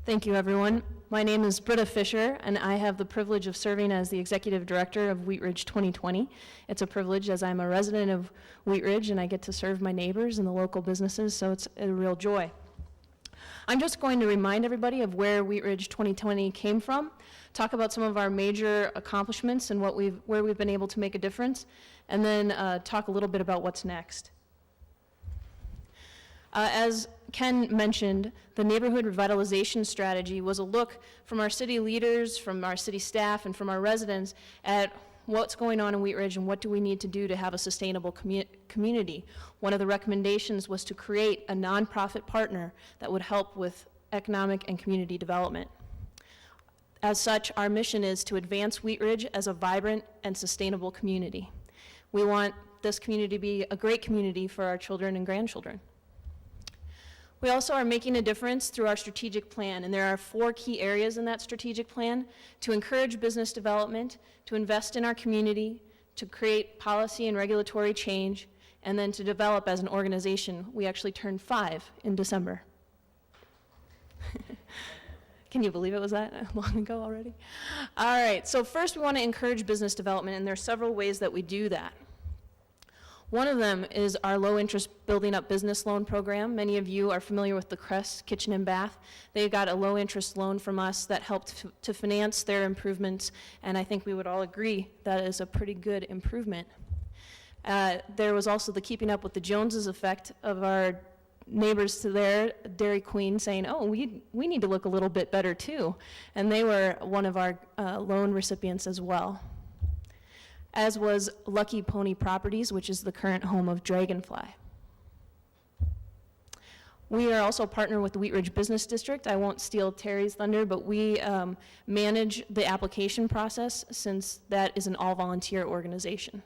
Thank you, everyone. My name is Britta Fisher, and I have the privilege of serving as the Executive Director of Wheat Ridge 2020. It's a privilege as I'm a resident of Wheat Ridge, and I get to serve my neighbors and the local businesses, so it's a real joy. I'm just going to remind everybody of where Wheat Ridge 2020 came from, talk about some of our major accomplishments and where we've been able to make a difference, and then talk a little bit about what's next. As Ken mentioned, the neighborhood revitalization strategy was a look from our city leaders, from our city staff, and from our residents at what's going on in Wheat Ridge and what do we need to do to have a sustainable community. One of the recommendations was to create a nonprofit partner that would help with economic and community development. As such, our mission is to advance Wheat Ridge as a vibrant and sustainable community. We want this community to be a great community for our children and grandchildren. We also are making a difference through our strategic plan, and there are 4 key areas in that strategic plan: to encourage business development, to invest in our community, to create policy and regulatory change, and then to develop as an organization. We actually turned 5 in December. Can you believe it was that long ago already? All right, so first we want to encourage business development, and there are several ways that we do that. One of them is our low-interest Building Up Business Loan Program. Many of you are familiar with the Crest Kitchen and Bath. They got a low-interest loan from us that helped to finance their improvements, and I think we would all agree that is a pretty good improvement. There was also the Keeping Up with the Joneses effect of our neighbors to their Dairy Queen saying, oh, we need to look a little bit better too, and they were one of our loan recipients as well. As was Lucky Pony Properties, which is the current home of Dragonfly. We are also partnered with the Wheat Ridge Business District. I won't steal Terry's thunder, but we manage the application process since that is an all-volunteer organization.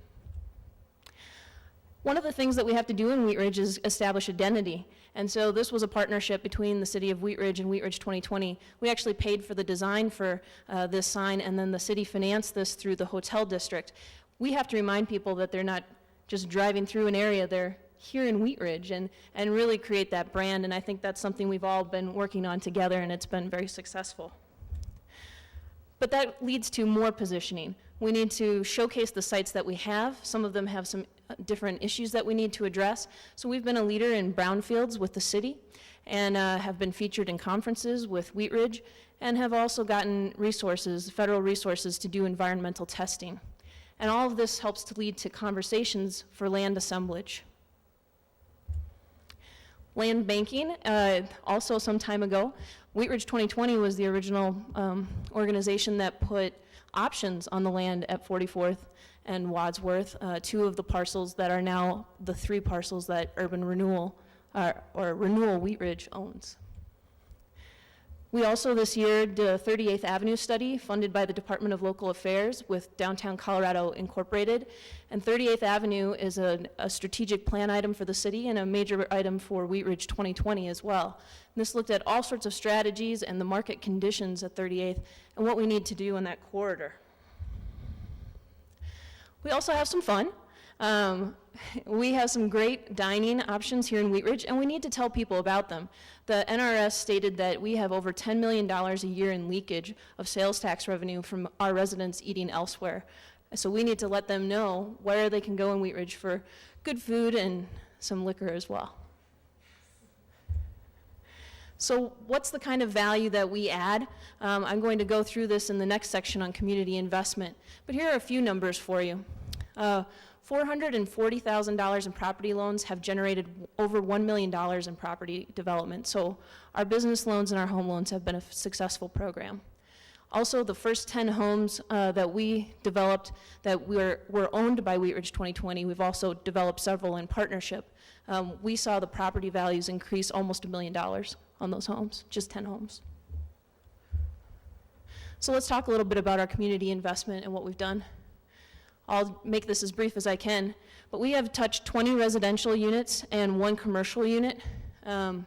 One of the things that we have to do in Wheat Ridge is establish identity. And so this was a partnership between the city of Wheat Ridge and Wheat Ridge 2020. We actually paid for the design for this sign, and then the city financed this through the hotel district. We have to remind people that they're not just driving through an area, they're here in Wheat Ridge, and really create that brand. And I think that's something we've all been working on together, and it's been very successful. But that leads to more positioning. We need to showcase the sites that we have. Some of them have some different issues that we need to address. So we've been a leader in brownfields with the city, and have been featured in conferences with Wheat Ridge, and have also gotten resources, federal resources, to do environmental testing. And all of this helps to lead to conversations for land assemblage. Land banking, also some time ago, Wheat Ridge 2020 was the original organization that put options on the land at 44th and Wadsworth, 2 of the parcels that are now the 3 parcels that Urban Renewal, or Renewal Wheat Ridge owns. We also this year did a 38th Avenue study funded by the Department of Local Affairs with Downtown Colorado Incorporated. And 38th Avenue is a strategic plan item for the city and a major item for Wheat Ridge 2020 as well. And this looked at all sorts of strategies and the market conditions at 38th and what we need to do in that corridor. We also have some fun. We have some great dining options here in Wheat Ridge, and we need to tell people about them. The NRS stated that we have over $10 million a year in leakage of sales tax revenue from our residents eating elsewhere. So we need to let them know where they can go in Wheat Ridge for good food and some liquor as well. So what's the kind of value that we add? I'm going to go through this in the next section on community investment, but here are a few numbers for you. $440,000 in property loans have generated over $1 million in property development. So our business loans and our home loans have been a successful program. Also, the first 10 homes that we developed that were owned by Wheat Ridge 2020, we've also developed several in partnership. We saw the property values increase almost $1 million on those homes, just 10 homes. So let's talk a little bit about our community investment and what we've done. I'll make this as brief as I can, but we have touched 20 residential units and 1 commercial unit, and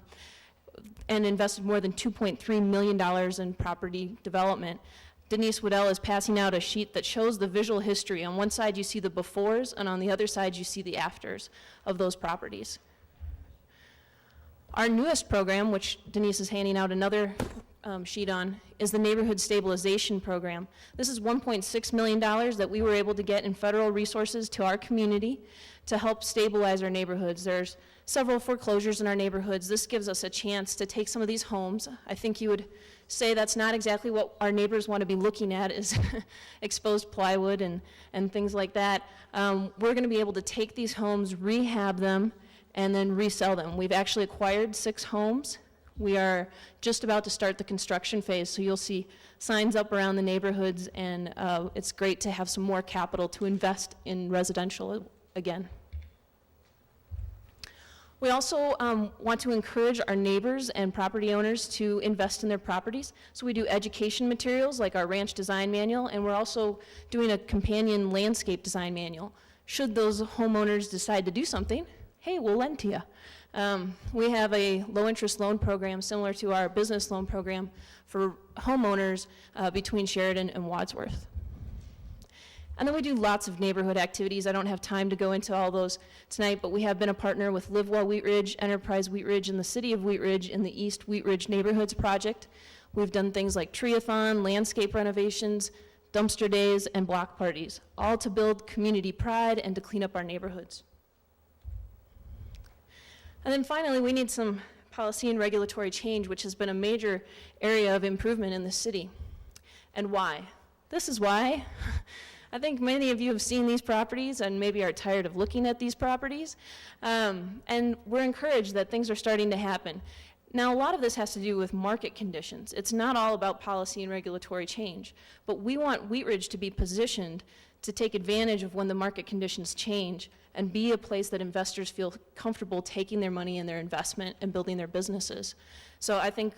invested more than $2.3 million in property development. Denise Waddell is passing out a sheet that shows the visual history. On one side you see the befores, and on the other side you see the afters of those properties. Our newest program, which Denise is handing out another sheet on is the Neighborhood Stabilization Program. This is $1.6 million that we were able to get in federal resources to our community to help stabilize our neighborhoods. There's several foreclosures in our neighborhoods. This gives us a chance to take some of these homes. I think you would say that's not exactly what our neighbors want to be looking at, is exposed plywood and things like that. We're going to be able to take these homes, rehab them, and then resell them. We've actually acquired 6 homes. We are just about to start the construction phase, so you'll see signs up around the neighborhoods, and it's great to have some more capital to invest in residential again. We also want to encourage our neighbors and property owners to invest in their properties. So we do education materials like our ranch design manual, and we're also doing a companion landscape design manual. Should those homeowners decide to do something, hey, we'll lend to you. We have a low interest loan program similar to our business loan program for homeowners between Sheridan and Wadsworth. And then we do lots of neighborhood activities. I don't have time to go into all those tonight, but we have been a partner with Live Well Wheat Ridge, Enterprise Wheat Ridge, and the City of Wheat Ridge in the East Wheat Ridge Neighborhoods Project. We've done things like tree-a-thon, landscape renovations, dumpster days, and block parties, all to build community pride and to clean up our neighborhoods. And then finally, we need some policy and regulatory change, which has been a major area of improvement in the city. And why? This is why. I think many of you have seen these properties and maybe are tired of looking at these properties. And we're encouraged that things are starting to happen. Now, a lot of this has to do with market conditions. It's not all about policy and regulatory change, but we want Wheat Ridge to be positioned to take advantage of when the market conditions change and be a place that investors feel comfortable taking their money and their investment and building their businesses. So I think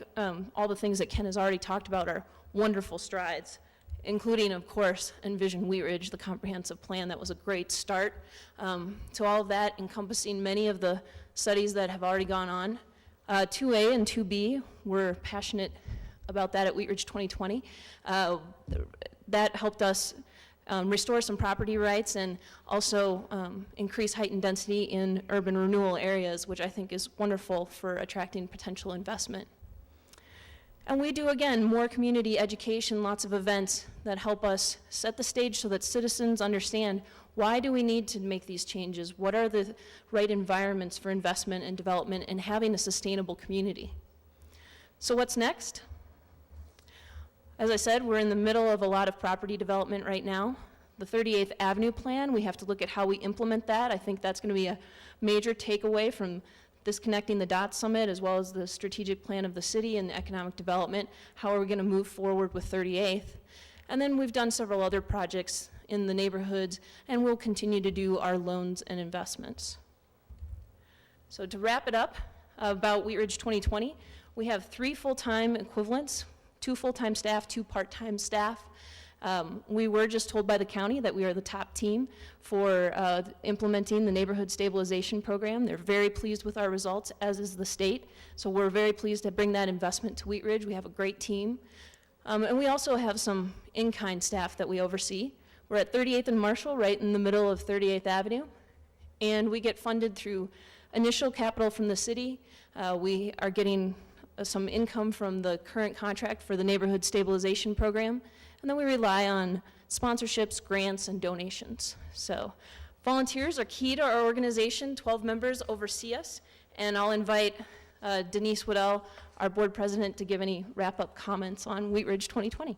all the things that Ken has already talked about are wonderful strides, including, of course, Envision Wheat Ridge, the comprehensive plan that was a great start to all of that, encompassing many of the studies that have already gone on. 2A and 2B, we're passionate about that at Wheat Ridge 2020. That helped us restore some property rights and also increase height and density in urban renewal areas, which I think is wonderful for attracting potential investment. And we do, again, more community education, lots of events that help us set the stage so that citizens understand, why do we need to make these changes? What are the right environments for investment and development and having a sustainable community? So what's next? As I said, we're in the middle of a lot of property development right now. The 38th Avenue plan, we have to look at how we implement that. I think that's going to be a major takeaway from this Connecting the Dots Summit, as well as the strategic plan of the city and economic development. How are we going to move forward with 38th? And then we've done several other projects in the neighborhoods, and we'll continue to do our loans and investments. So to wrap it up about Wheat Ridge 2020, we have 3 full-time equivalents, 2 full-time staff, 2 part-time staff. We were just told by the county that we are the top team for implementing the Neighborhood Stabilization Program. They're very pleased with our results, as is the state. So we're very pleased to bring that investment to Wheat Ridge. We have a great team. And we also have some in-kind staff that we oversee. We're at 38th and Marshall, right in the middle of 38th Avenue. And we get funded through initial capital from the city. We are getting some income from the current contract for the Neighborhood Stabilization Program. And then we rely on sponsorships, grants, and donations. So volunteers are key to our organization. 12 members oversee us. And I'll invite Denise Waddell, our board president, to give any wrap-up comments on Wheat Ridge 2020.